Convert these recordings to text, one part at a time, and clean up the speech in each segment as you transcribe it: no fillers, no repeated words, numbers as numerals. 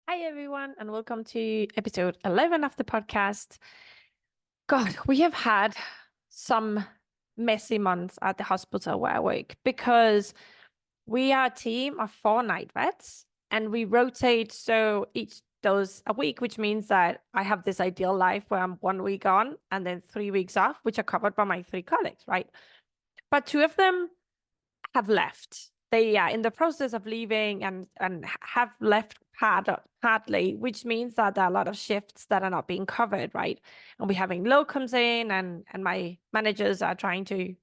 Hi, everyone, and welcome to episode 11 of the podcast. God, we have had some messy months at the hospital where I work because we are a team of 4 night vets and we rotate. So each does a week, which means that I have this ideal life where I'm 1 week on and then 3 weeks off, which are covered by my three colleagues, right? But two of them have left. They are in the process of leaving and have left partly, which means that there are a lot of shifts that are not being covered, right? And we're having locums in, and my managers are trying to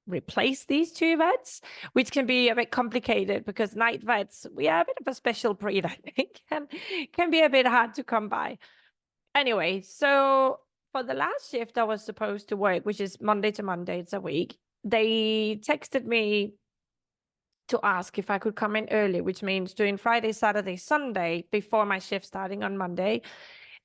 replace these two vets, which can be a bit complicated because night vets, we are a bit of a special breed, I think, and can be a bit hard to come by. Anyway, so for the last shift I was supposed to work, which is Monday to Monday, it's a week, they texted me to ask if I could come in early, which means doing Friday, Saturday, Sunday before my shift starting on Monday.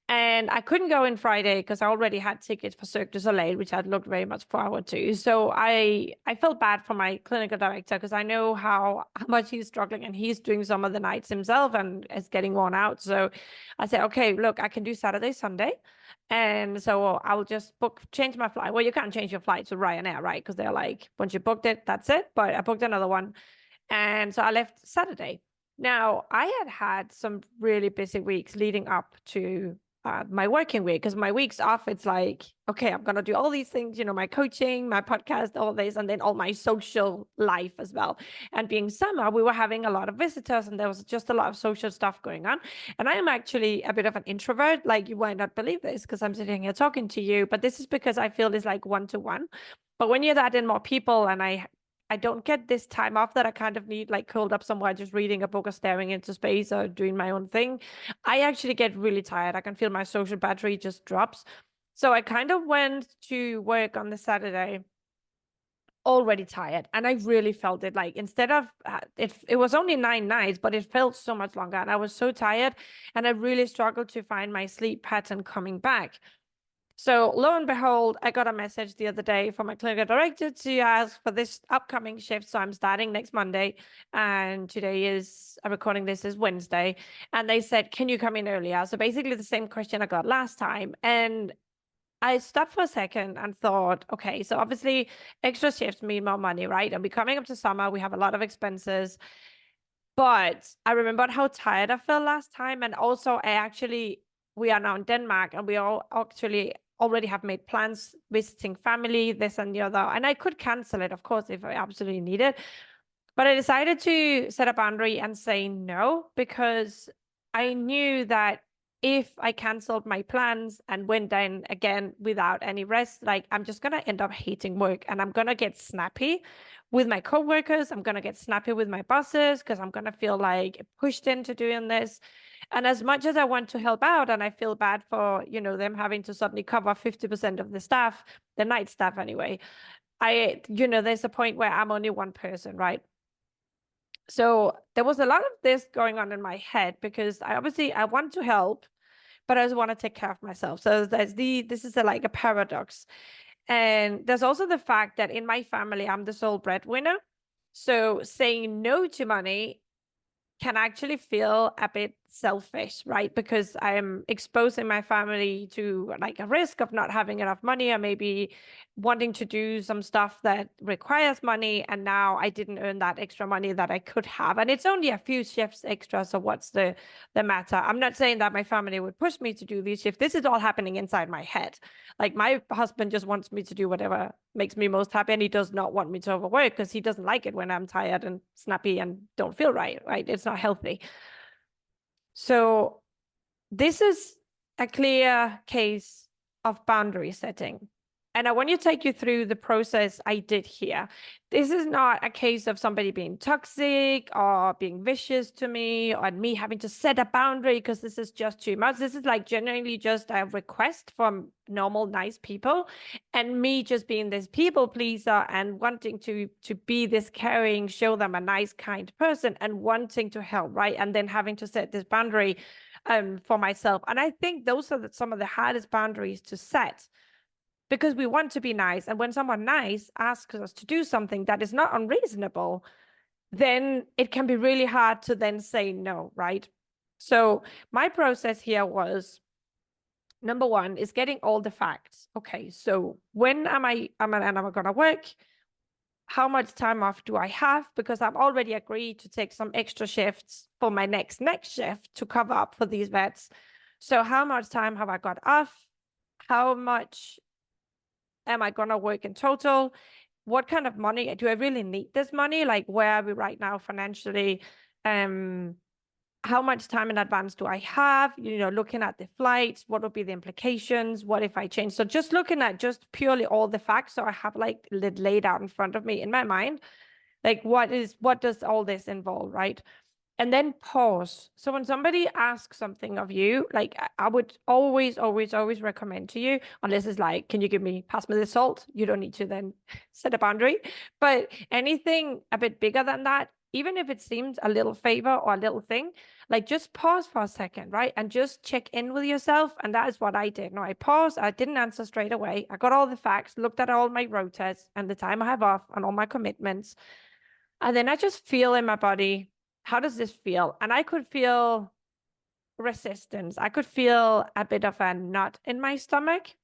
And I couldn't go in Friday because I already had tickets for Cirque du Soleil, which I'd looked very much forward to. So I felt bad for my clinical director because I know how much he's struggling and he's doing some of the nights himself and is getting worn out. So I said, okay, look, I can do Saturday, Sunday. And so I'll just change my flight. Well, you can't change your flight to Ryanair, right? Because they're like, once you booked it, that's it. But I booked another one. And so I left Saturday. Now, I had some really busy weeks leading up to my working week because my weeks off, it's like, okay, I'm going to do all these things, my coaching, my podcast, all this, and then all my social life as well. And being summer, we were having a lot of visitors and there was just a lot of social stuff going on. And I am actually a bit of an introvert. Like, you might not believe this because I'm sitting here talking to you, but this is because I feel it's like one-to-one. But when you add in more people and I don't get this time off that I kind of need, like curled up somewhere, just reading a book or staring into space or doing my own thing. I actually get really tired. I can feel my social battery just drops. So I kind of went to work on the Saturday already tired, and I really felt it. Like, instead of it was only 9 nights, but it felt so much longer, and I was so tired, and I really struggled to find my sleep pattern coming back. So lo and behold, I got a message the other day from my clinical director to ask for this upcoming shift. So I'm starting next Monday, and today is I'm recording this is Wednesday. And they said, "Can you come in earlier?" So basically the same question I got last time. And I stopped for a second and thought, okay, so obviously extra shifts mean more money, right? And we're coming up to summer, we have a lot of expenses. But I remembered how tired I felt last time. And also, we are now in Denmark and we all actually already have made plans visiting family, this and the other. And I could cancel it, of course, if I absolutely need it. But I decided to set a boundary and say no because I knew that if I canceled my plans and went in again without any rest, like, I'm just going to end up hating work and I'm going to get snappy with my coworkers. I'm going to get snappy with my bosses because I'm going to feel like pushed into doing this. And as much as I want to help out and I feel bad for, them having to suddenly cover 50% of the staff, the night staff anyway, there's a point where I'm only one person, right? So there was a lot of this going on in my head because I want to help, but I just want to take care of myself. So this is like a paradox. And there's also the fact that in my family, I'm the sole breadwinner. So saying no to money can actually feel a bit selfish, right? Because I'm exposing my family to like a risk of not having enough money or maybe wanting to do some stuff that requires money. And now I didn't earn that extra money that I could have. And it's only a few shifts extra. So what's the matter? I'm not saying that my family would push me to do these shifts. This is all happening inside my head. Like, my husband just wants me to do whatever makes me most happy. And he does not want me to overwork because he doesn't like it when I'm tired and snappy and don't feel right, right? It's not healthy. So this is a clear case of boundary setting. And I want to take you through the process I did here. This is not a case of somebody being toxic or being vicious to me or me having to set a boundary because this is just too much. This is like genuinely just a request from normal, nice people, and me just being this people pleaser and wanting to be this caring, show them a nice, kind person and wanting to help, right? And then having to set this boundary for myself. And I think those are some of the hardest boundaries to set because we want to be nice. And when someone nice asks us to do something that is not unreasonable, then it can be really hard to then say no, right? So my process here was, number one is getting all the facts. Okay, so when am I gonna work? How much time off do I have? Because I've already agreed to take some extra shifts for my next shift to cover up for these vets. So how much time have I got off? How much am I gonna work in total? What kind of money do I really need this money? Like, where are we right now financially? How much time in advance do I have? Looking at the flights, what would be the implications? What if I change? So just looking at just purely all the facts. So I have like it laid out in front of me in my mind. Like, what does all this involve, right? And then pause. So when somebody asks something of you, like I would always, always, always recommend to you, unless it's like, can you pass me the salt? You don't need to then set a boundary. But anything a bit bigger than that, even if it seems a little favor or a little thing, like just pause for a second, right? And just check in with yourself. And that is what I did. No, I paused. I didn't answer straight away. I got all the facts, looked at all my rotas and the time I have off and all my commitments. And then I just feel in my body, how does this feel? And I could feel resistance. I could feel a bit of a knot in my stomach.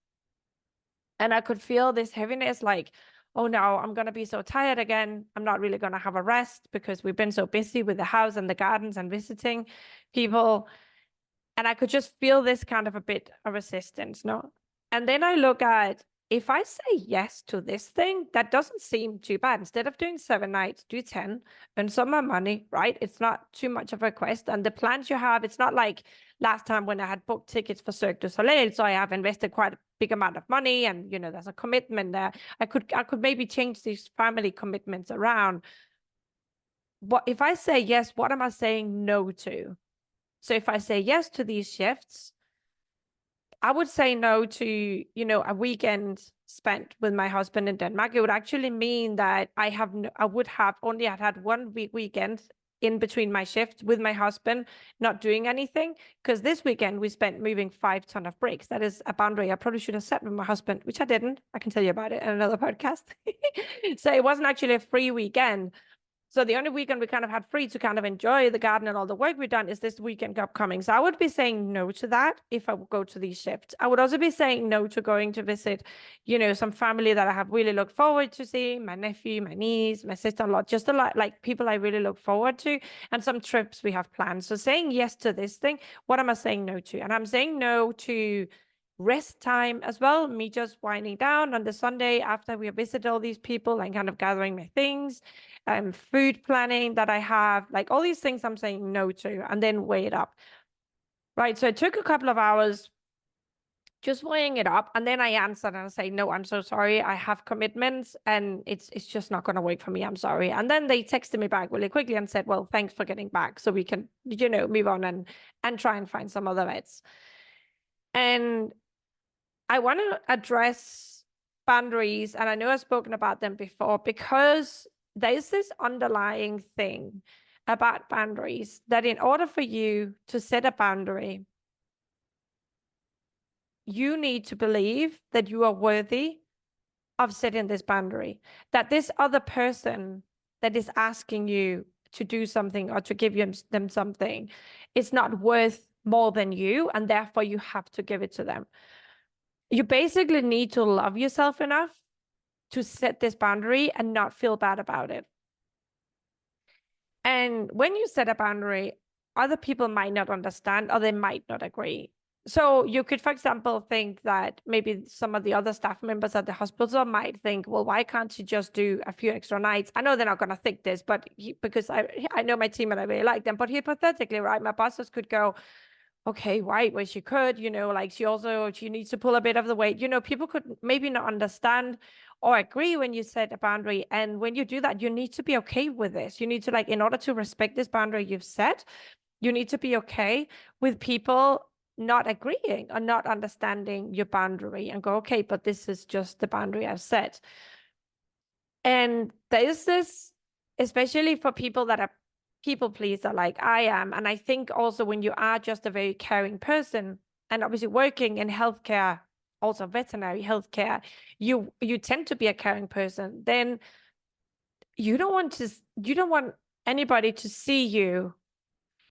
And I could feel this heaviness, like, oh no, I'm going to be so tired again. I'm not really going to have a rest because we've been so busy with the house and the gardens and visiting people. And I could just feel this kind of a bit of resistance, no? And then I look at, if I say yes to this thing, that doesn't seem too bad. Instead of doing 7 nights, do 10, earn some more money, right? It's not too much of a request. And the plans you have, it's not like last time when I had booked tickets for Cirque du Soleil. So I have invested quite a big amount of money and, there's a commitment there. I could maybe change these family commitments around. But if I say yes, what am I saying no to? So if I say yes to these shifts, I would say no to, a weekend spent with my husband in Denmark. It would actually mean that I would have only had 1 weekend in between my shifts with my husband, not doing anything. Because this weekend we spent moving 5 tons of bricks. That is a boundary I probably should have set with my husband, which I didn't. I can tell you about it in another podcast. So it wasn't actually a free weekend. So the only weekend we kind of had free to kind of enjoy the garden and all the work we've done is this weekend upcoming. So I would be saying no to that if I would go to these shifts. I would also be saying no to going to visit, some family that I have really looked forward to seeing, my nephew, my niece, my sister-in-law, just a lot like people I really look forward to, and some trips we have planned. So saying yes to this thing, what am I saying no to? And I'm saying no to rest time as well, me just winding down on the Sunday after we visited all these people and kind of gathering my things, food planning that I have, like all these things I'm saying no to, and then weigh it up. Right. So it took a couple of hours just weighing it up, and then I answered and I say, no, I'm so sorry. I have commitments and it's just not going to work for me. I'm sorry. And then they texted me back really quickly and said, well, thanks for getting back. So we can, move on and try and find some other vets. And I want to address boundaries, and I know I've spoken about them before, because there's this underlying thing about boundaries that in order for you to set a boundary, you need to believe that you are worthy of setting this boundary, that this other person that is asking you to do something or to give them something is not worth more than you, and therefore you have to give it to them. You basically need to love yourself enough to set this boundary and not feel bad about it. And when you set a boundary, other people might not understand or they might not agree. So you could, for example, think that maybe some of the other staff members at the hospital might think, well, why can't you just do a few extra nights? I know they're not going to think this, but because I know my team and I really like them, but hypothetically, right, my bosses could go, okay, right, well, she could, like she needs to pull a bit of the weight. People could maybe not understand or agree when you set a boundary. And when you do that, you need to be okay with this. You need to, like, in order to respect this boundary you've set, you need to be okay with people not agreeing or not understanding your boundary and go, okay, but this is just the boundary I've set. And there is this, especially for people that are people pleaser like I am. And I think also when you are just a very caring person and obviously working in healthcare, also veterinary healthcare, you tend to be a caring person, then you don't want anybody to see you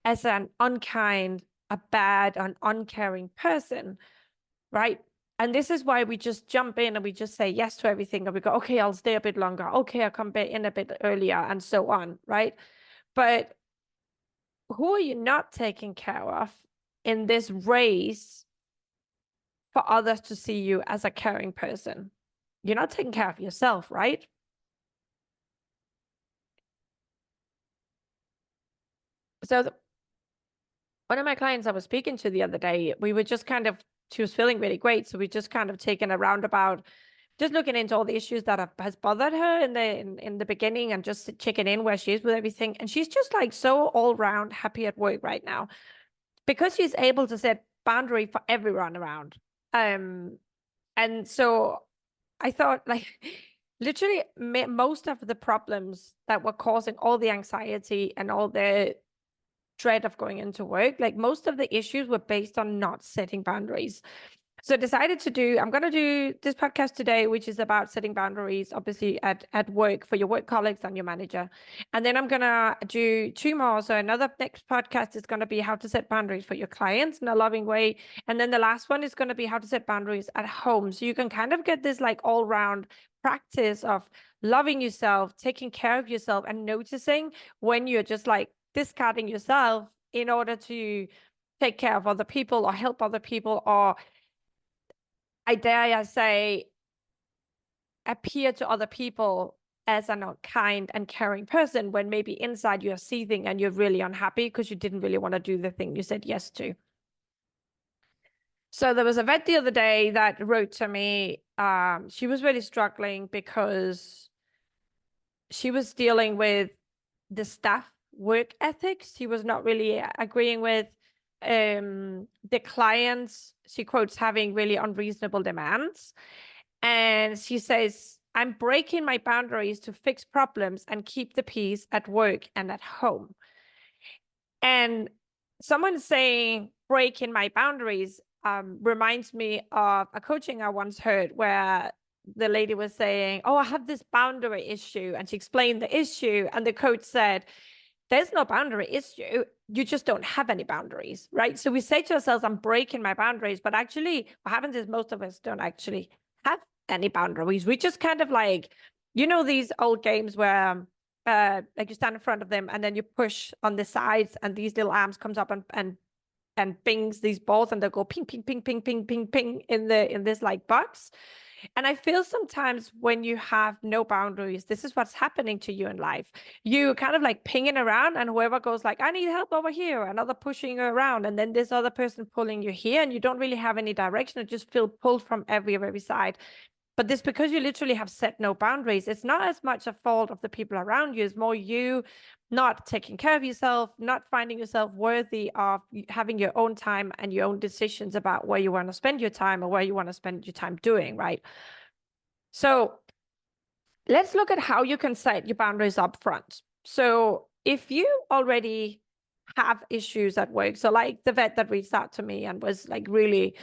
as an unkind, a bad, an uncaring person, right? And this is why we just jump in and we just say yes to everything. And we go, okay, I'll stay a bit longer. Okay, I'll come back in a bit earlier, and so on, right? But who are you not taking care of in this race for others to see you as a caring person? You're not taking care of yourself, right? So one of my clients I was speaking to the other day, we were just kind of, she was feeling really great. So we just kind of taken a roundabout, just looking into all the issues that has bothered her in the beginning, and just checking in where she is with everything. And she's just like so all round happy at work right now because she's able to set boundary for everyone around. And so I thought, like, literally most of the problems that were causing all the anxiety and all the dread of going into work, like most of the issues were based on not setting boundaries. So I decided I'm going to do this podcast today, which is about setting boundaries, obviously at work for your work colleagues and your manager. And then I'm going to do two more. So another next podcast is going to be how to set boundaries for your clients in a loving way. And then the last one is going to be how to set boundaries at home. So you can kind of get this like all round practice of loving yourself, taking care of yourself, and noticing when you're just like discarding yourself in order to take care of other people or help other people, or I dare I say, appear to other people as a not kind and caring person when maybe inside you're seething and you're really unhappy because you didn't really want to do the thing you said yes to. So there was a vet the other day that wrote to me. She was really struggling because she was dealing with the staff work ethics. She was not really agreeing with the clients. She quotes having really unreasonable demands. And she says, I'm breaking my boundaries to fix problems and keep the peace at work and at home. And someone saying breaking my boundaries reminds me of a coaching I once heard where the lady was saying, oh, I have this boundary issue. And she explained the issue. And the coach said, there's no boundary issue. You just don't have any boundaries, right? So we say to ourselves, I'm breaking my boundaries. But actually, what happens is most of us don't actually have any boundaries. We just kind of like, these old games where like you stand in front of them and then you push on the sides and these little arms comes up and pings these balls, and they'll go ping, ping, ping, ping, ping, ping, ping in this like box. And I feel sometimes when you have no boundaries, this is what's happening to you in life. You kind of like pinging around, and whoever goes like, I need help over here, another pushing you around, and then this other person pulling you here, and you don't really have any direction. You just feel pulled from every side. But this, because you literally have set no boundaries, it's not as much a fault of the people around you. It's more you not taking care of yourself, not finding yourself worthy of having your own time and your own decisions about where you want to spend your time or where you want to spend your time doing, right? So let's look at how you can set your boundaries up front. So if you already have issues at work, so like the vet that reached out to me and was like really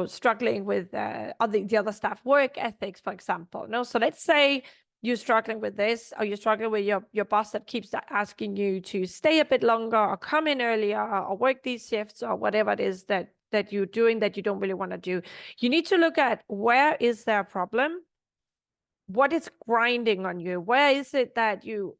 struggling with the other staff work ethics, for example. No, so let's say you're struggling with this, or you're struggling with your boss that keeps asking you to stay a bit longer or come in earlier or work these shifts or whatever it is that you're doing that you don't really want to do. You need to look at where is there a problem, what is grinding on you, where is it that you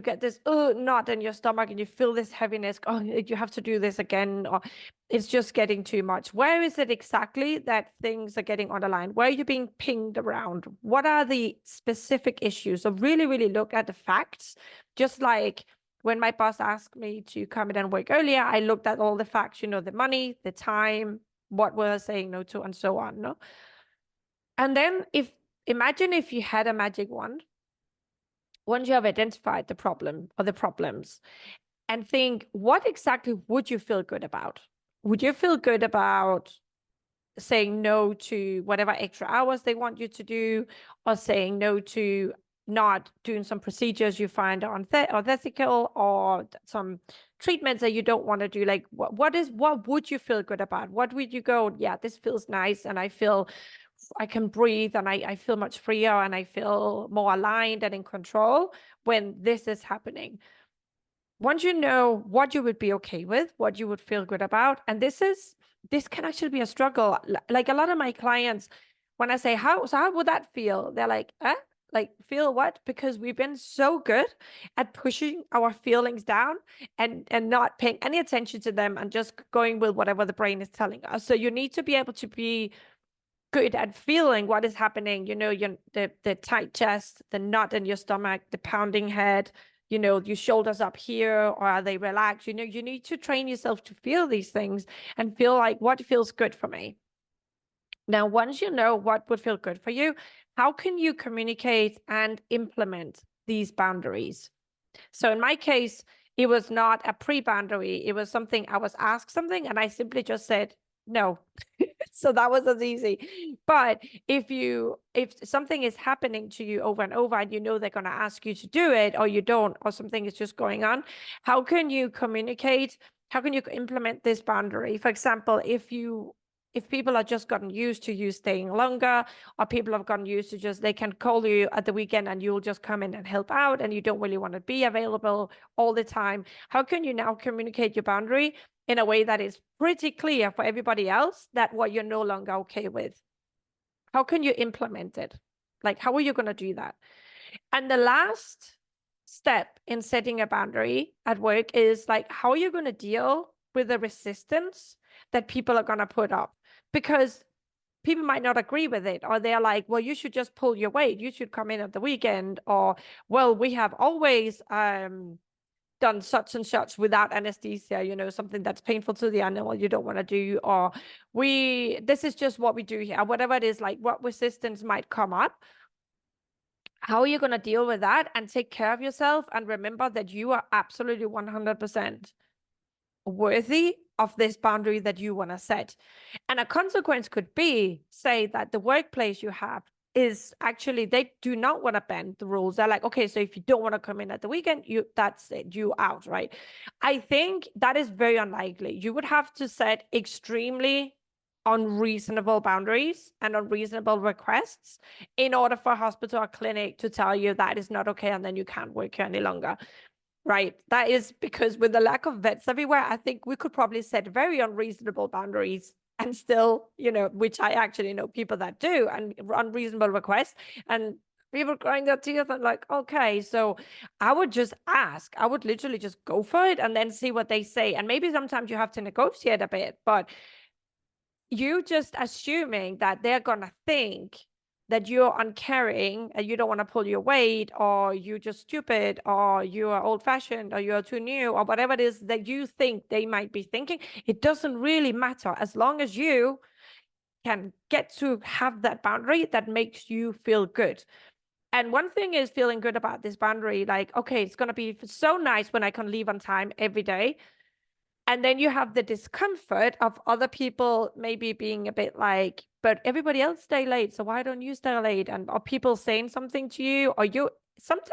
get this knot in your stomach and you feel this heaviness, you have to do this again, or it's just getting too much. Where is it exactly that things are getting on the line? Where are you being pinged around? What are the specific issues? So really, really look at the facts. Just like when my boss asked me to come in and work earlier, I looked at all the facts, the money, the time, what was I saying no to, and so on. No. And then imagine if you had a magic wand, once you have identified the problem or the problems, and think, what exactly would you feel good about? Would you feel good about saying no to whatever extra hours they want you to do, or saying no to not doing some procedures you find are unethical, or some treatments that you don't want to do? Like, what would you feel good about? What would you go, yeah, this feels nice, and I feel I can breathe, and I feel much freer, and I feel more aligned and in control when this is happening. once you know what you would be okay with, what you would feel good about, and this can actually be a struggle. Like a lot of my clients, when I say how would that feel? They're like, eh? Like feel what? Because we've been so good at pushing our feelings down and not paying any attention to them and just going with whatever the brain is telling us. So you need to be able to be good at feeling what is happening, the tight chest, the knot in your stomach, the pounding head, your shoulders up here, or are they relaxed? You need to train yourself to feel these things and feel like what feels good for me. Now, once you know what would feel good for you, how can you communicate and implement these boundaries? So in my case, it was not a pre-boundary. It was something I was asked something and I simply just said no. So that was as easy. But if something is happening to you over and over and you know they're going to ask you to do it or you don't, or something is just going on, how can you communicate? How can you implement this boundary? For example, if people are just gotten used to you staying longer, or people have gotten used to just they can call you at the weekend and you'll just come in and help out and you don't really want to be available all the time, how can you now communicate your boundary in a way that is pretty clear for everybody else that what you're no longer okay with? How can you implement it? Like, how are you going to do that? And the last step in setting a boundary at work is like, how are you going to deal with the resistance that people are going to put up? Because people might not agree with it, or they're like, well, you should just pull your weight. You should come in at the weekend. Or, well, we have always done such and such without anesthesia, something that's painful to the animal you don't want to do. Or this is just what we do here, whatever it is, like what resistance might come up. How are you going to deal with that and take care of yourself and remember that you are absolutely 100% worthy of this boundary that you want to set? And a consequence could be, say, that the workplace you have is actually, they do not want to bend the rules. They're like, okay, so if you don't want to come in at the weekend, that's it, you out, right? I think that is very unlikely. You would have to set extremely unreasonable boundaries and unreasonable requests in order for a hospital or clinic to tell you that is not okay and then you can't work here any longer. Right. That is because with the lack of vets everywhere, I think we could probably set very unreasonable boundaries and still, which I actually know people that do, and unreasonable requests, and people growing their teeth and like, okay, so I would just ask. I would literally just go for it and then see what they say. And maybe sometimes you have to negotiate a bit, but you just assuming that they're gonna think that you're uncaring and you don't want to pull your weight, or you're just stupid, or you are old-fashioned, or you're too new, or whatever it is that you think they might be thinking, it doesn't really matter as long as you can get to have that boundary that makes you feel good. And one thing is feeling good about this boundary, like, okay, it's going to be so nice when I can leave on time every day. And then you have the discomfort of other people maybe being a bit like, but everybody else stay late, so why don't you stay late? And are people saying something to you? Or you sometimes,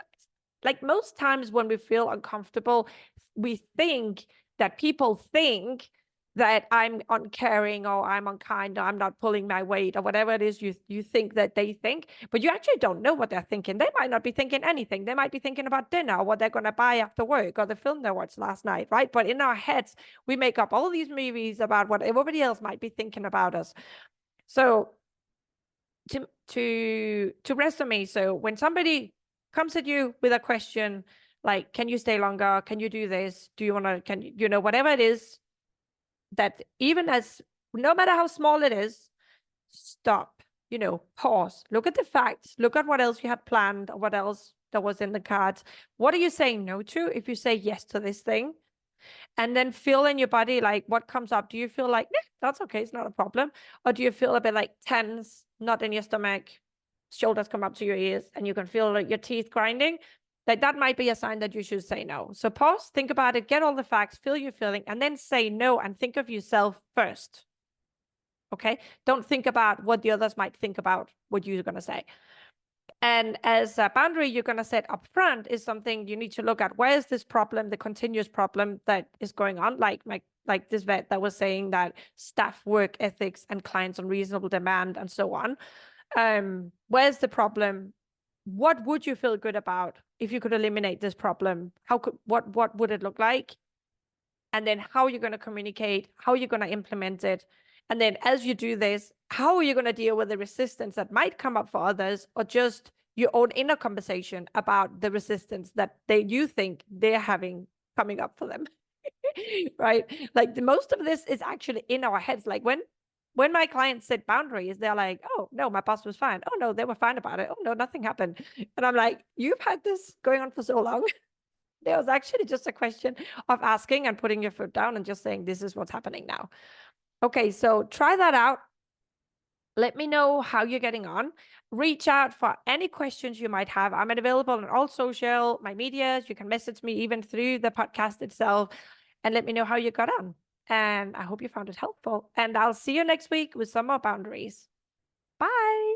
like most times when we feel uncomfortable, we think that people think that I'm uncaring or I'm unkind or I'm not pulling my weight or whatever it is you think that they think, but you actually don't know what they're thinking. They might not be thinking anything. They might be thinking about dinner or what they're going to buy after work or the film they watched last night, right? But in our heads, we make up all these movies about what everybody else might be thinking about us. So to resume, so when somebody comes at you with a question like, can you stay longer? Can you do this? Do you want to, can you, whatever it is, that even as, no matter how small it is, stop, pause, look at the facts, look at what else you had planned or what else that was in the cards. What are you saying no to if you say yes to this thing? And then feel in your body, like what comes up. Do you feel like, nah, that's okay, it's not a problem? Or do you feel a bit like tense, not in your stomach, shoulders come up to your ears, and you can feel like your teeth grinding? Like that might be a sign that you should say no. So pause, think about it, get all the facts, feel your feeling, and then say no and think of yourself first. Okay? Don't think about what the others might think about what you're going to say. And as a boundary you're going to set up front is something you need to look at. Where is this problem, the continuous problem that is going on? Like this vet that was saying that staff work ethics and clients unreasonable demand and so on. Where's the problem? What would you feel good about if you could eliminate this problem, what would it look like? And then how you're going to communicate, how you're going to implement it. And then as you do this, how are you going to deal with the resistance that might come up for others, or just your own inner conversation about the resistance that you think they're having coming up for them. Right? Like the most of this is actually in our heads. Like when my clients set boundaries, they're like, oh no, my boss was fine. Oh no, they were fine about it. Oh no, nothing happened. And I'm like, you've had this going on for so long. There was actually just a question of asking and putting your foot down and just saying, this is what's happening now. Okay, so try that out. Let me know how you're getting on. Reach out for any questions you might have. I'm available on all social, my medias. You can message me even through the podcast itself, and let me know how you got on. And I hope you found it helpful. And I'll see you next week with some more boundaries. Bye.